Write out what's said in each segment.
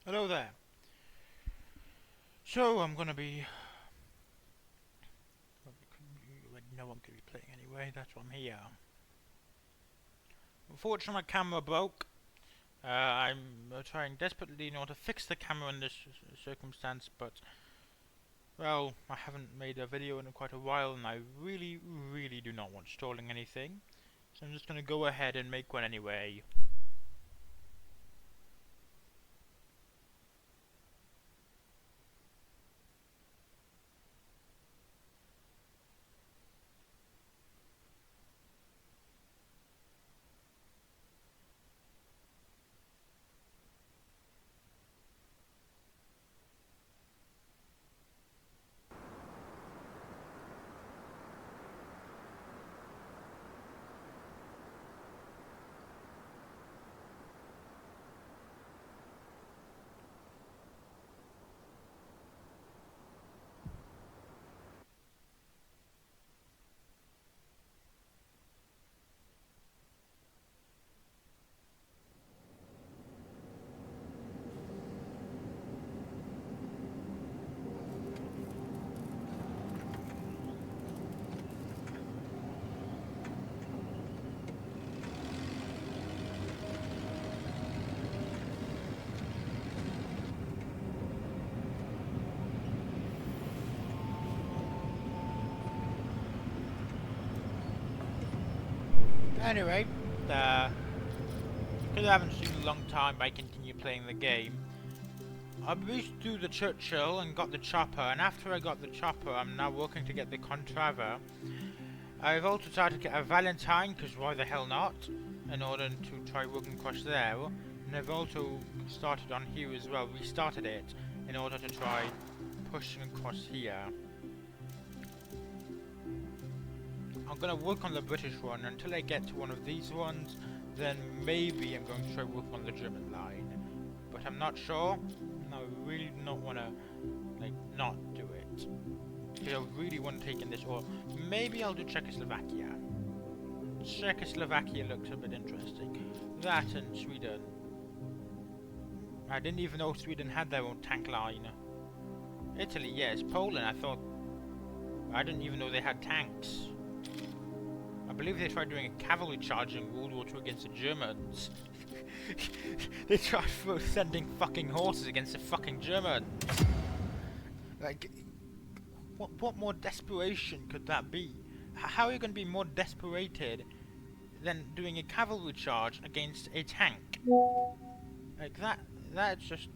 Hello there. So I'm gonna be. No, I'm gonna be playing anyway. That's why I'm here. Unfortunately, my camera broke. I'm trying desperately in order to fix the camera in this circumstance, but well, I haven't made a video in quite a while, and I really do not want stalling anything. So I'm just gonna go ahead and make one anyway. Anyway, because I haven't seen in a long time, I continue playing the game. I reached through the Churchill and got the chopper, and after I got the chopper, I'm now working to get the Conceiver. I've also tried to get a Valentine, because why the hell not, in order to try working across there. And I've also started on here as well, restarted it, in order to try pushing across here. I'm going to work on the British one until I get to one of these ones, then maybe I'm going to try work on the German line. But I'm not sure, and I really do not want to, like, not do it. Because I really want to take in this, or maybe I'll do Czechoslovakia. Czechoslovakia looks a bit interesting. That and Sweden. I didn't even know Sweden had their own tank line. Italy, yes. Poland, I didn't even know they had tanks. I believe they tried doing a cavalry charge in World War II against the Germans. They tried sending fucking horses against the fucking Germans. Like, what more desperation could that be? How are you going to be more desperated than doing a cavalry charge against a tank? Like that's just...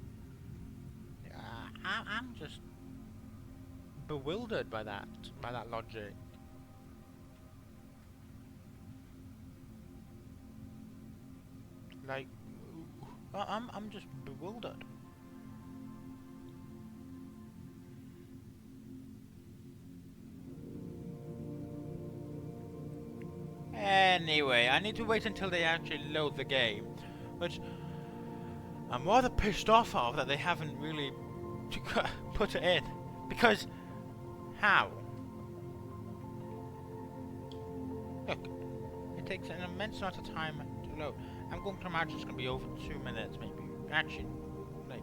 I'm just bewildered by that logic. Like, I'm just bewildered. Anyway, I need to wait until they actually load the game, which I'm rather pissed off of that they haven't really put it in. Because, how? Look, it takes an immense amount of time to load. I'm going to imagine it's going to be over 2 minutes, maybe. Actually, like,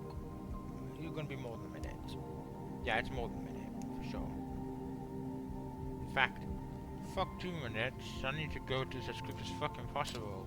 you're going to be more than a minute. Yeah, it's more than a minute, for sure. In fact, fuck 2 minutes, I need to go to as quick as fucking possible.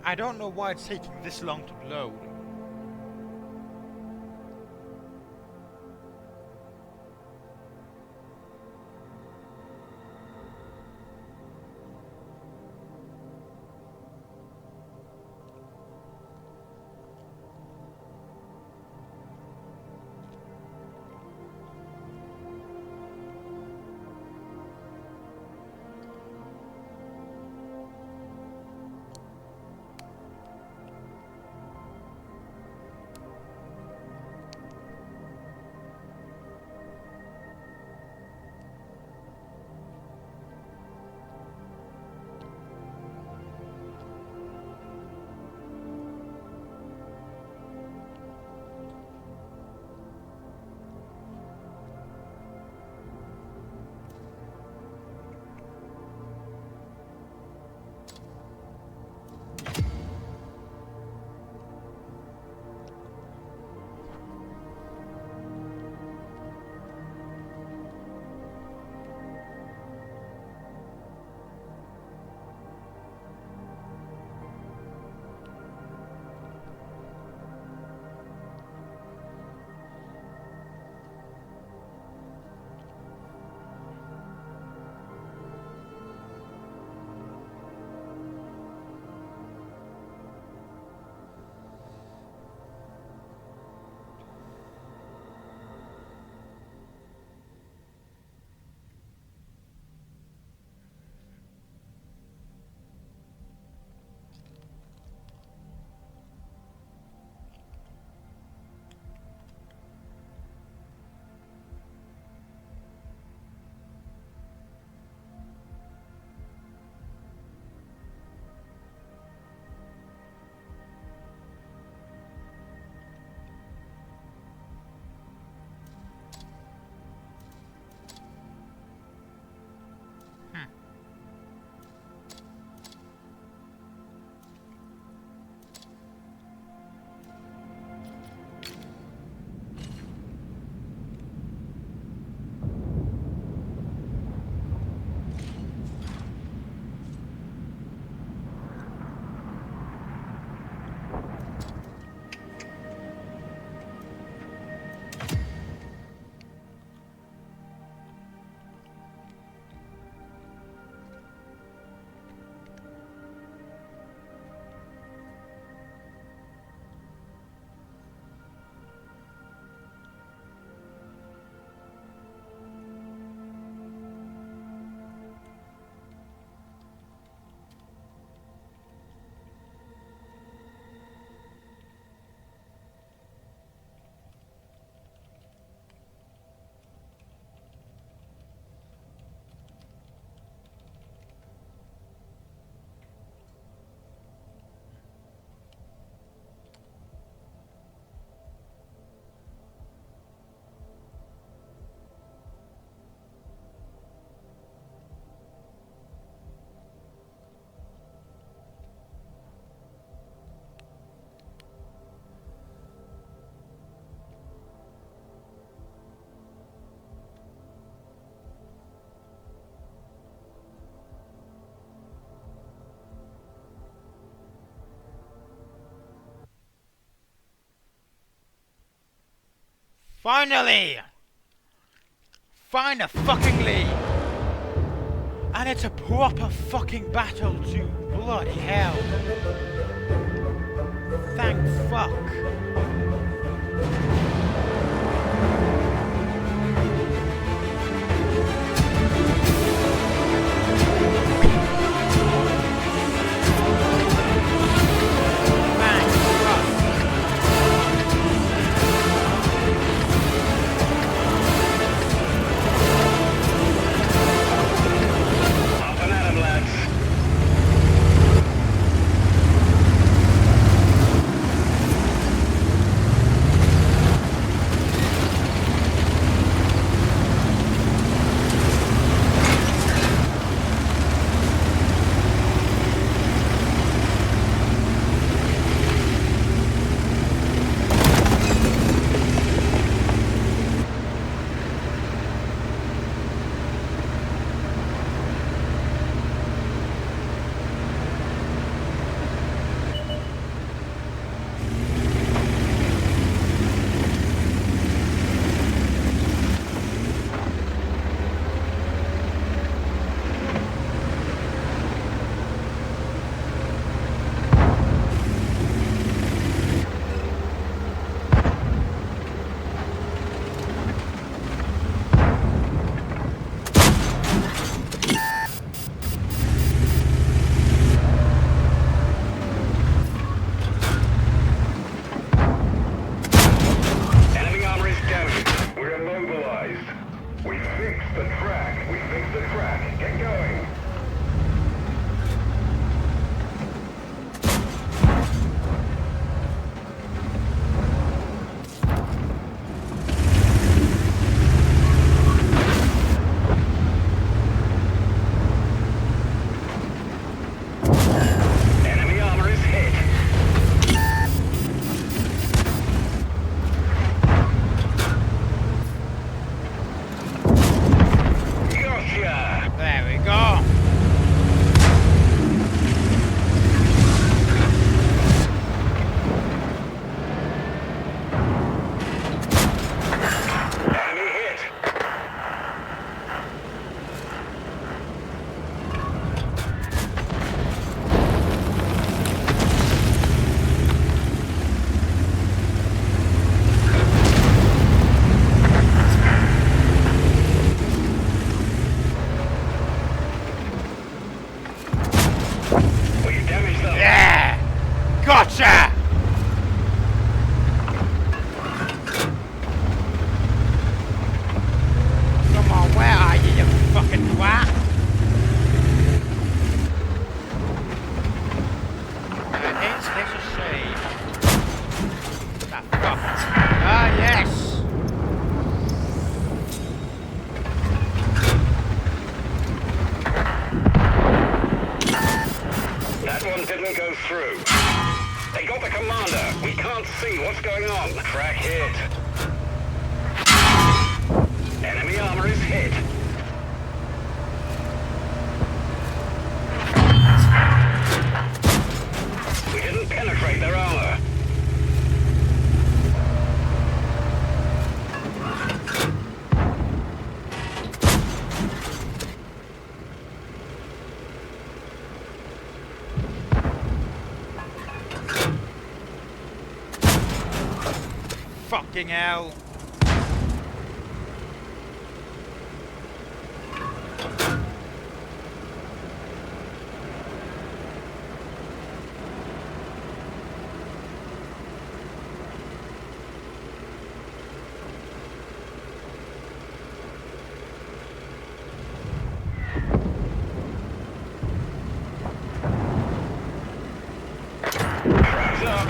I don't know why it's taking this long to load. Finally! Fucking-ly! And it's a proper fucking battle too. Bloody hell. Thank fuck. We fixed the track. We fixed the track. Get going. Enemy armor is hit. Gotcha. There we go. Enemy hit. We've damaged them. Yeah! Gotcha! Come on, where are you, you fucking twat? Is this a shame? That fuck. Ah, yes! That one didn't go through. They got the commander. We can't see what's going on. Track hit. Enemy armor is hit. We didn't penetrate their armor. Fucking hell. Tracks up.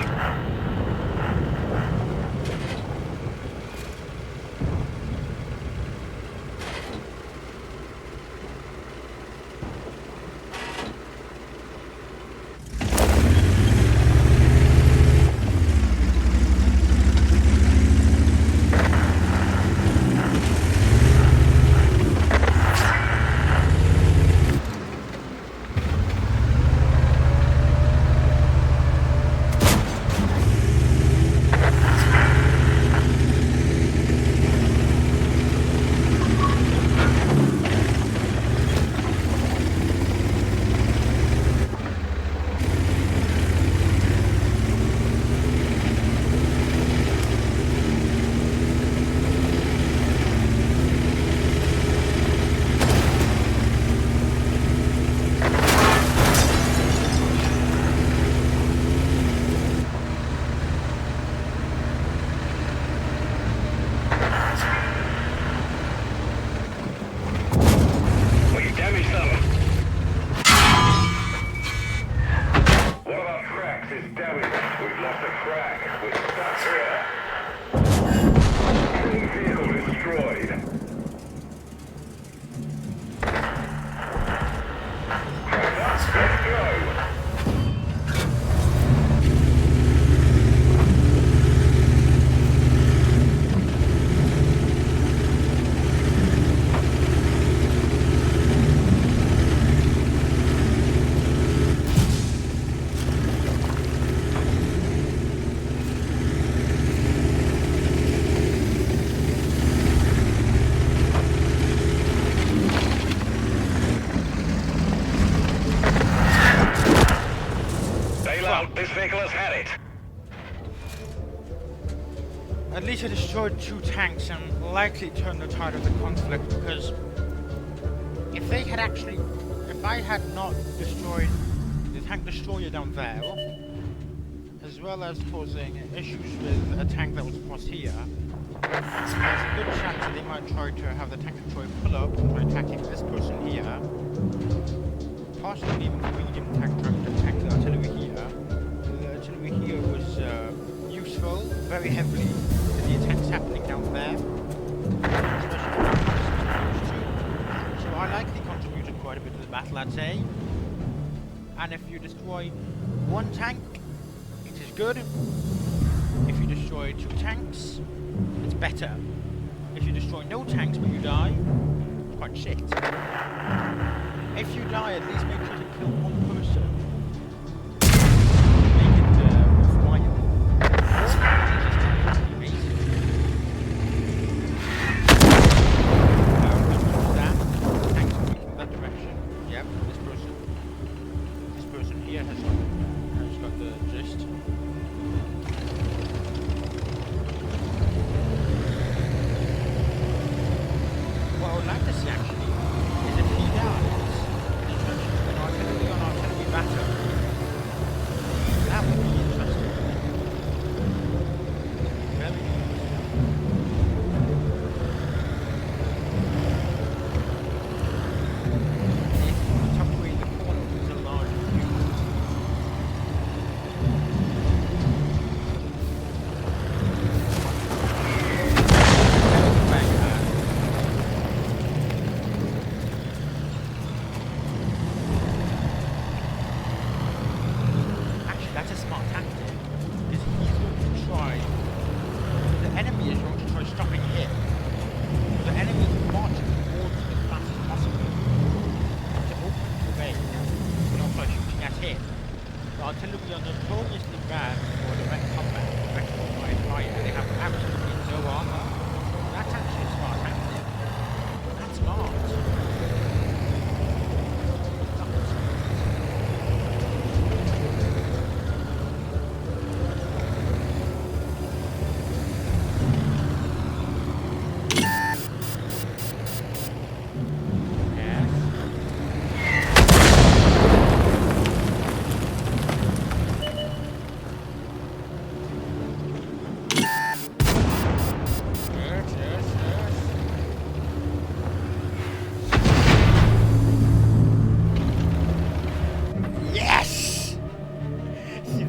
We've damaged them. One of our tracks is damaged. We've lost a track. We're stuck here. Enemy vehicle destroyed. Track up. Let's go. This vehicle has had it. At least I destroyed 2 tanks and likely turned the tide of the conflict, because if they had actually, if I had not destroyed the tank destroyer down there, as well as causing issues with a tank that was across here, there's a good chance that they might try to have the tank destroyer pull up and try attacking this person here. Possibly even the medium tank trying to attack the artillery here. The artillery here was useful, very heavily, to the attacks happening down there. So I likely contributed quite a bit to the battle, I'd say. And if you destroy one tank, it is good. If you destroy 2 tanks, it's better. If you destroy no tanks but you die, it's quite shit. If you die, at least make sure to kill one person. Make it worthwhile. Tanks coming from that direction. Yep, this person here has got the gist. What I would like to see actually is if he dies, an artillery on artillery battle. That would be interesting. Very interesting. If you tuck away the corner with a large view. That's a smart tactic, because he's going to try, the enemy is going to try stopping him. The enemy is marching towards him as fast as possible to open the way, and also shooting at him. The artillery are notoriously bad for direct combat, direct fire. They have absolutely no armor. That's actually a smart tactic. That's smart.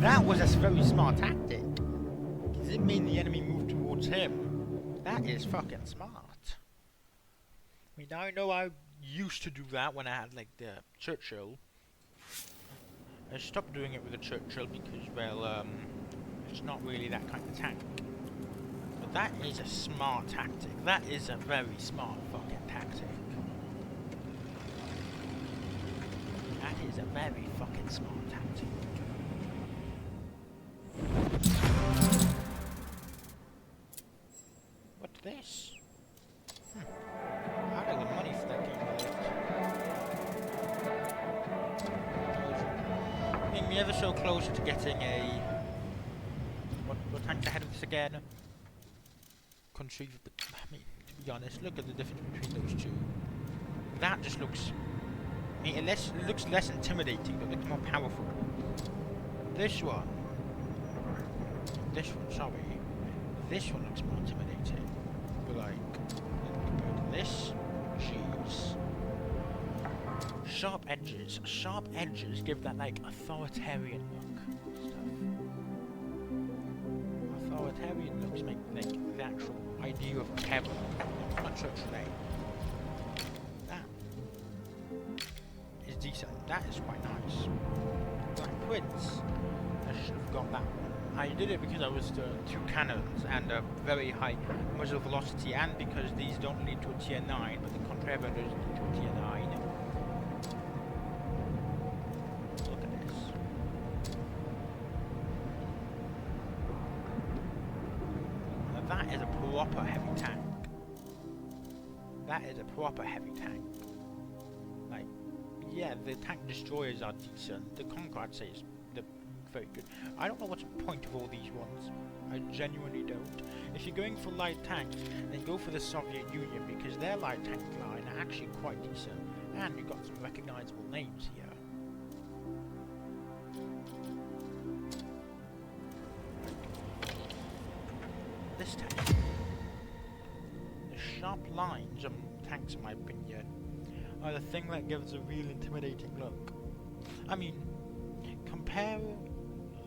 That was a very smart tactic, because it made the enemy move towards him. That is fucking smart. I mean, I know I used to do that when I had, like, the Churchill. I stopped doing it with the Churchill because, well, it's not really that kind of tank. But that is a smart tactic. That is a very smart fucking tactic. That is a very fucking smart tactic. What's this? I got the money for that game. Getting me ever so closer to getting a... What tank's ahead of this again? Conceiver, but I mean, to be honest, look at the difference between those two. That just looks... I mean, it looks less intimidating, but looks more powerful. This one, sorry. This one looks more intimidating. But like, compared to this, jeez. Sharp edges give that like authoritarian look. Authoritarian looks make like the actual idea of terror much today. That is decent. That is quite nice. Black Prince. I should have got that one. I did it because I was 2 cannons and a very high muzzle velocity, and because these don't lead to a tier 9, but the Conceiver does lead to a tier 9. Look at this. Now that is a proper heavy tank. That is a proper heavy tank. Like, yeah, the tank destroyers are decent. The Conqueror, I'd say, is very good. I don't know what's the point of all these ones. I genuinely don't. If you're going for light tanks, then go for the Soviet Union, because their light tank line are actually quite decent, and you've got some recognizable names here. This tank. lines on tanks, in my opinion, are the thing that gives a real intimidating look. I mean, compare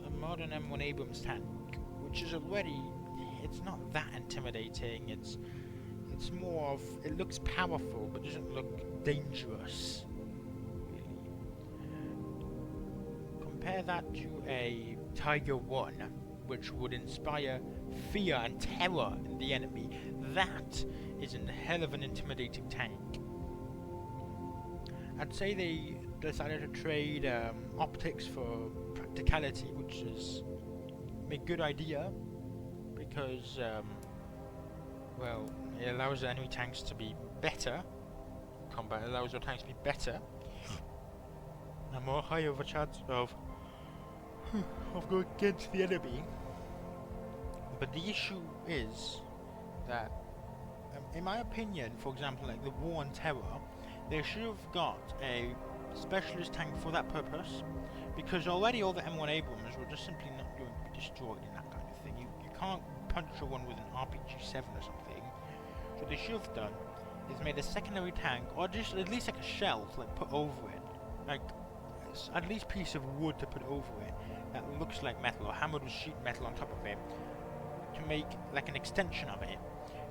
a modern M1 Abrams tank, which is already, it's not that intimidating. It's more of, it looks powerful but doesn't look dangerous. Compare that to a Tiger 1, which would inspire fear and terror in the enemy. That is a hell of an intimidating tank. I'd say they decided to trade optics for practicality, which is a good idea, because well, it allows the enemy tanks to be better. Combat allows your tanks to be better and more higher of a chance of going against the enemy. But the issue is that, in my opinion, for example, like the War on Terror, they should have got a specialist tank for that purpose, because already all the M1 Abrams were just simply not going to be destroyed in that kind of thing. You can't puncture one with an RPG-7 or something. So what they should have done is made a secondary tank, or just at least like a shelf, like put over it, like at least piece of wood to put over it that looks like metal, or hammered with sheet metal on top of it, to make like an extension of it,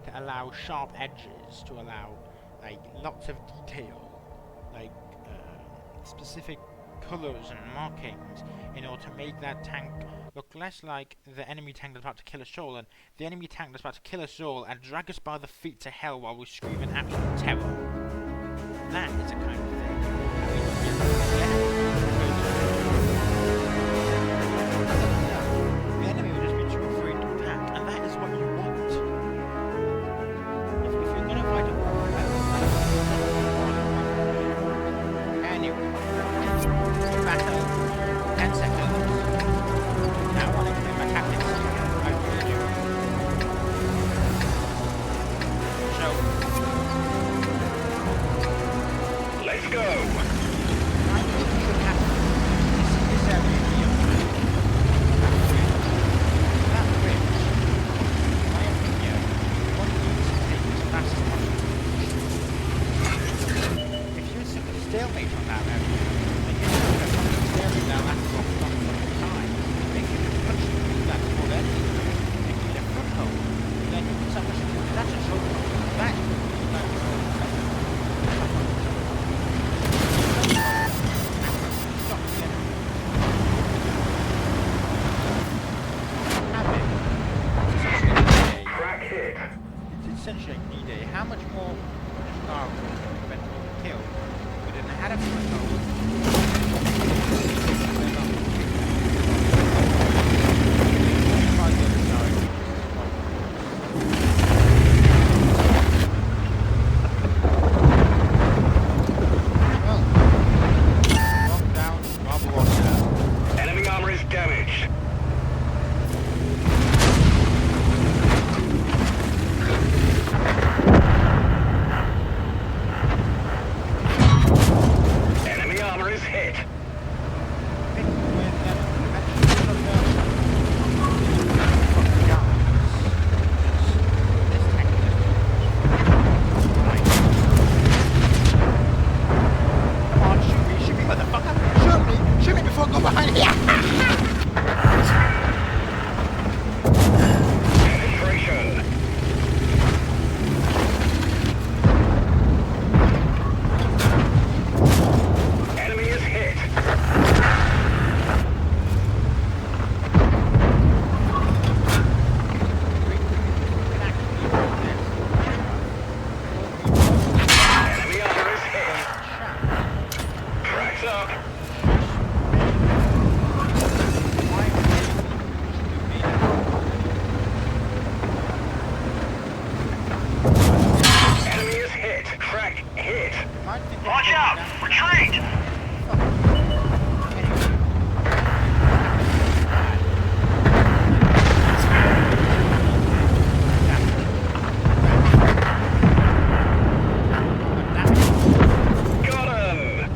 to allow sharp edges, to allow like lots of detail, like specific colors and markings, in order to make that tank look less like the enemy tank that's about to kill us all, and the enemy tank that's about to kill us all and drag us by the feet to hell while we scream in absolute terror. That is the kind of thing. The enemy will just be too afraid to attack, and that is what you want. If you're gonna fight a war, anyway, battle, 10 seconds. Now I want to explain my tactics to you. I really do. So, Let's go. I think you should have this area here. That bridge, in my opinion, one needs to take as fast as possible. If you simply stalemate on that area, then you're not going to stalemate that last for a long time. If you can punch through that before then, if you get a foothold, then that's a chokehold. That is essentially D-Day. How much more power would prevent being killed? We didn't have a foothold. Enemy armor is damaged. Enemy armor is hit. Penetration. Enemy is hit. Enemy armor is hit. Cracks up. Enemy is hit. Crack hit. Watch out! Retreat! Got him!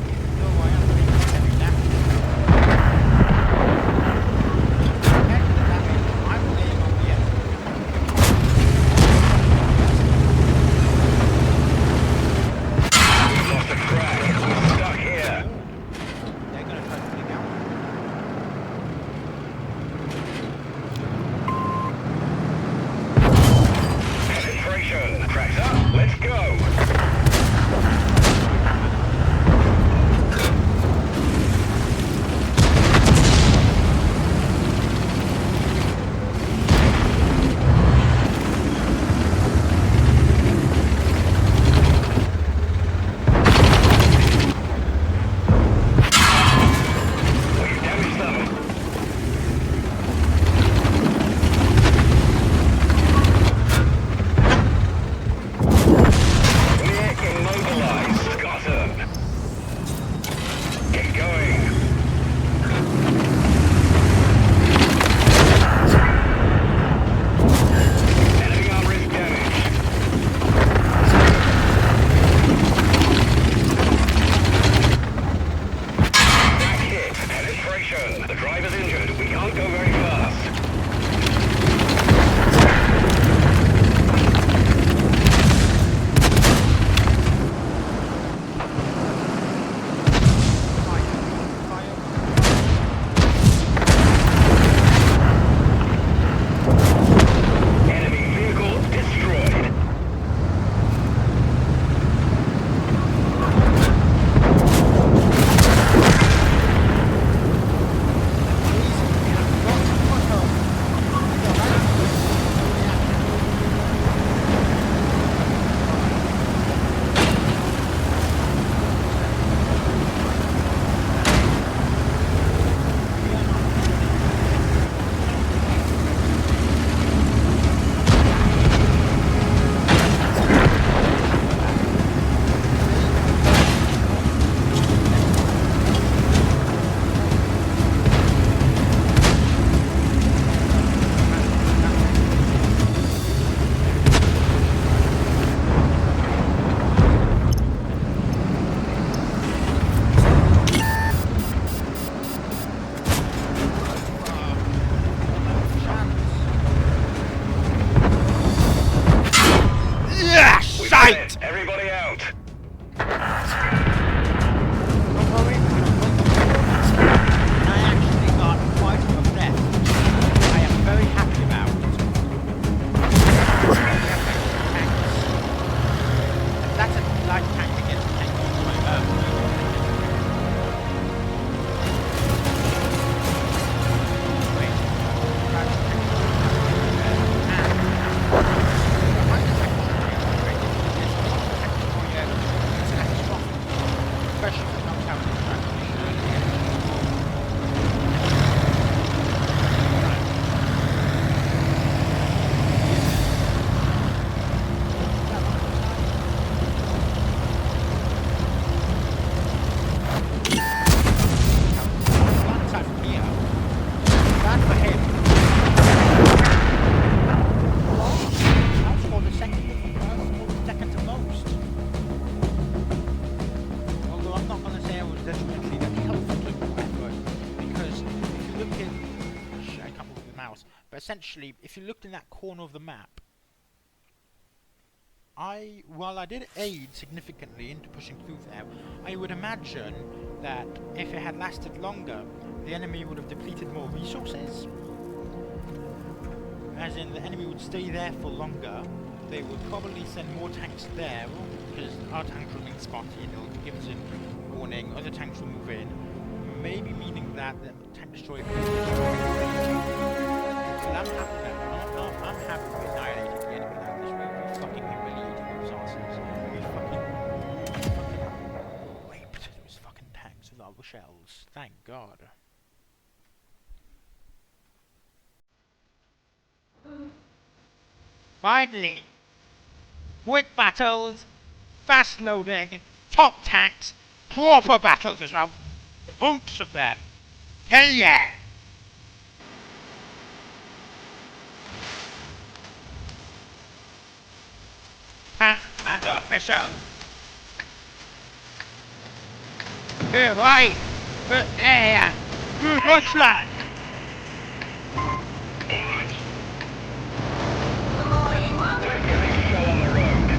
left. Don't worry, I actually got quite a lot of death. I am very happy about it. That's a light tank against tank on my own. Wait. That's especially if not counting the fact essentially, if you looked in that corner of the map, while I did aid significantly into pushing through there, I would imagine that if it had lasted longer, the enemy would have depleted more resources. As in, the enemy would stay there for longer, they would probably send more tanks there, because our tanks will be spotted, it'll give us a warning, other tanks will move in, maybe meaning that the tank destroyer I'm happy that I'm happy we annihilated the enemy like this way. We fucking humiliated those asses. We fucking raped those fucking tanks with our shells. Thank God. Finally! Quick battles, fast loading, top tanks, proper battles as well. Bunch of them. Hell yeah! And official. Here, right. There. Deutschland. We're getting show on the road.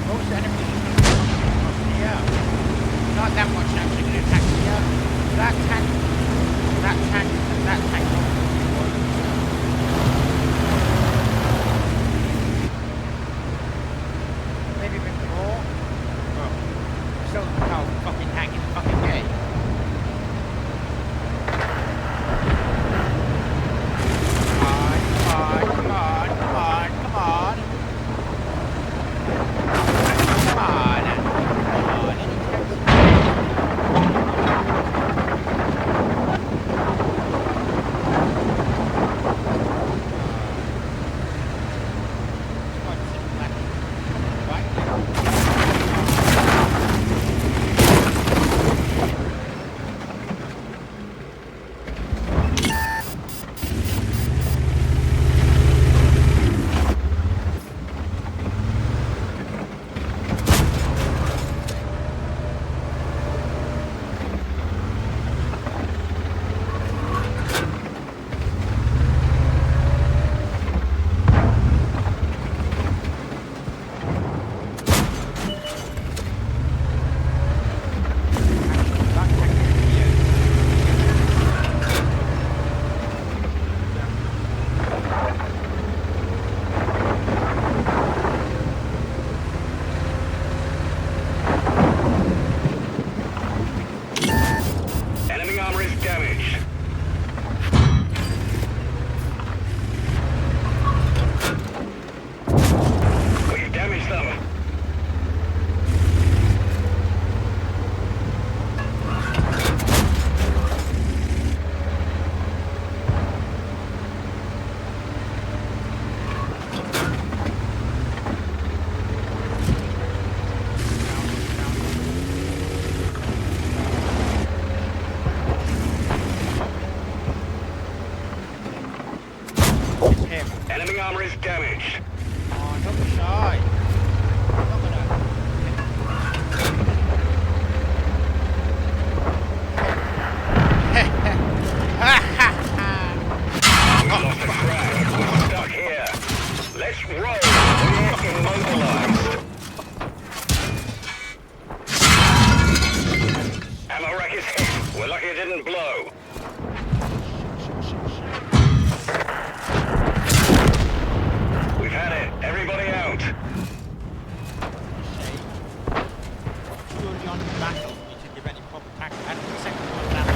Most enemies are coming from the air. Enemy armor is damaged. Oh, don't be shy. I'm not gonna... We lost the track. We're stuck here. Let's roll. We're immobilized. Ammo rack is hit. We're lucky it didn't blow. We've had it. Everybody out. Shame. Too early on in the battle for me to give any proper tactics. And the second one down.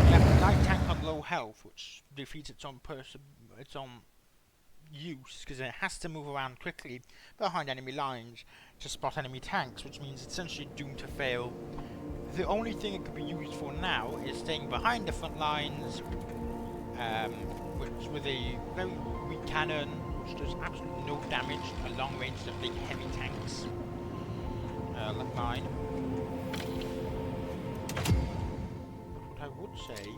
Yeah, the light tank on low health, which defeats its own use, because it has to move around quickly behind enemy lines to spot enemy tanks, which means it's essentially doomed to fail. The only thing it could be used for now is staying behind the front lines, which with a very weak cannon, which does absolutely no damage to long range to big heavy tanks, like mine. But what I would say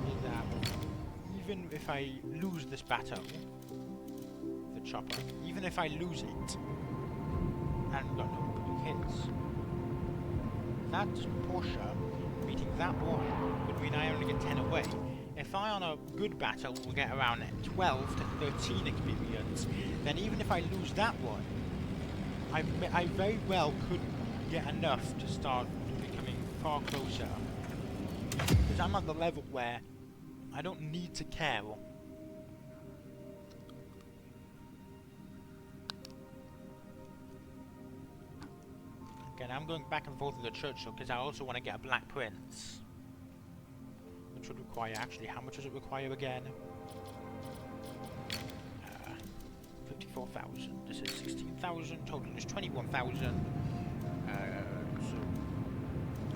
is that even if I lose this battle, the chopper, even if I lose it, and got no good hits, that Porsche beating that one would mean I only get 10 away. If I on a good battle will get around 12 to 13 experience, then even if I lose that one, I very well could get enough to start becoming far closer. Because I'm at the level where I don't need to care. Again, I'm going back and forth with the Churchill because I also want to get a Black Prince. Which would require, actually, how much does it require again? 54,000. This is 16,000. Total is 21,000. So,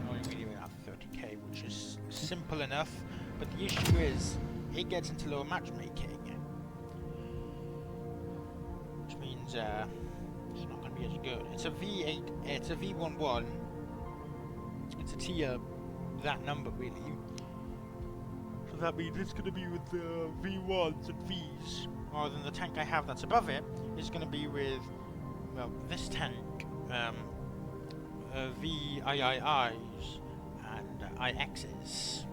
only really around 30k, which is simple enough. But the issue is, it gets into lower matchmaking. Which means, it's not going to be as good. It's a V8, it's a V11. It's a tier, that number really. So that means it's going to be with V1s and Vs, rather than the tank I have that's above it is going to be with, well, this tank, VIIIs and IXs.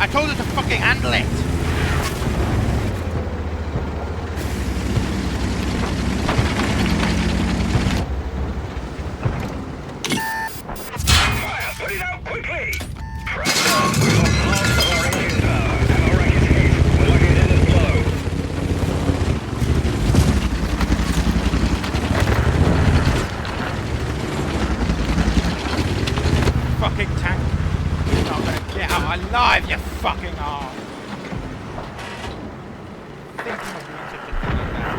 I told her to fucking handle it! Fire! Put it out quickly! Pressure! We lost most of our engine power, and our wreck is hit. We're lucky it didn't blow. Fucking tank. You're not gonna get out alive, you fucking arse! Thinking of doing such a thing as that.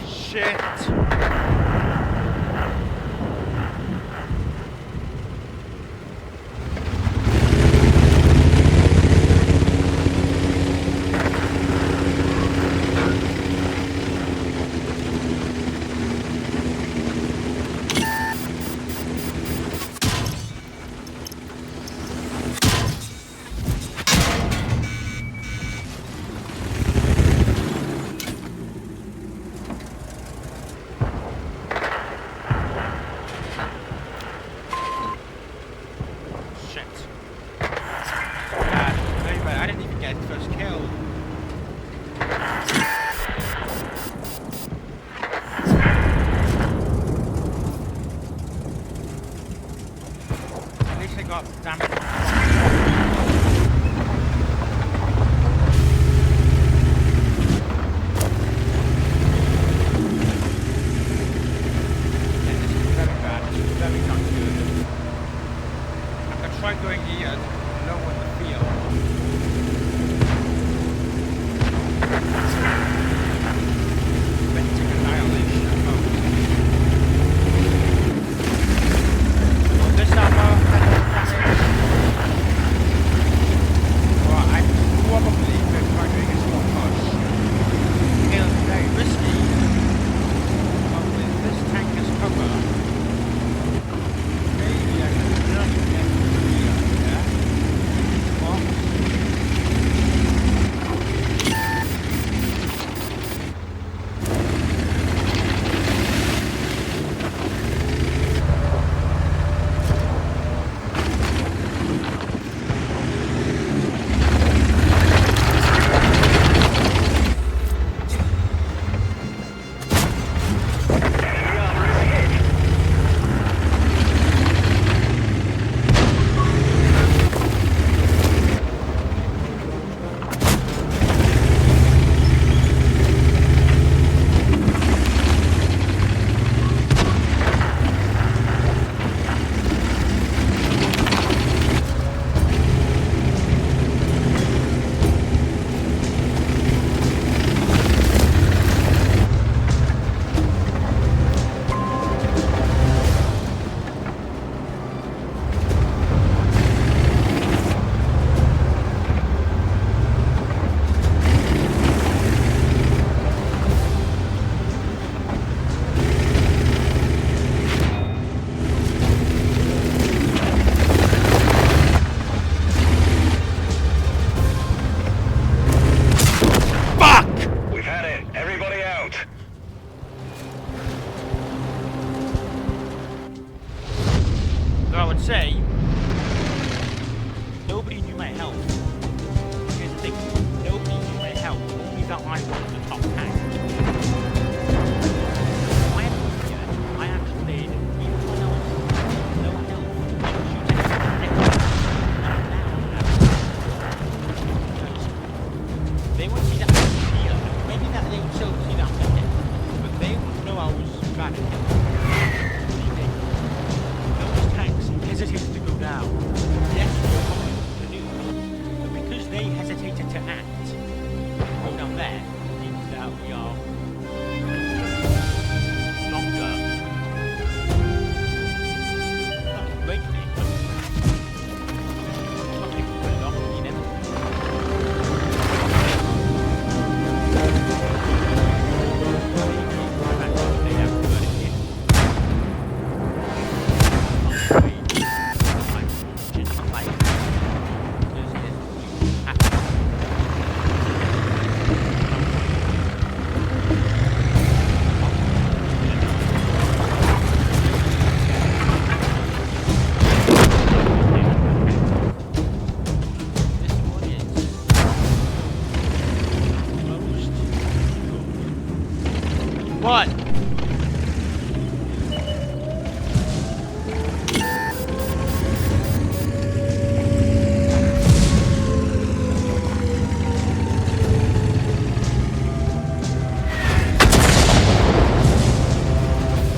Shit. I didn't even get the first kill. At least I got damage. Going here to lower the field. Venting annihilation at home. Well, this ammo had no damage. Well, I probably could try doing a small push. It's very risky. But with this tank as cover, maybe I can just get say, nobody knew my health. Here's the thing, nobody knew my health, only that I was the top tank. I actually played, even when I was no health, they wouldn't see that I was here. Maybe that they would still see that I'm dead, but they would know I was bad at it. Hesitated to go down. Yes, they were coming to do, but because they hesitated to act, What?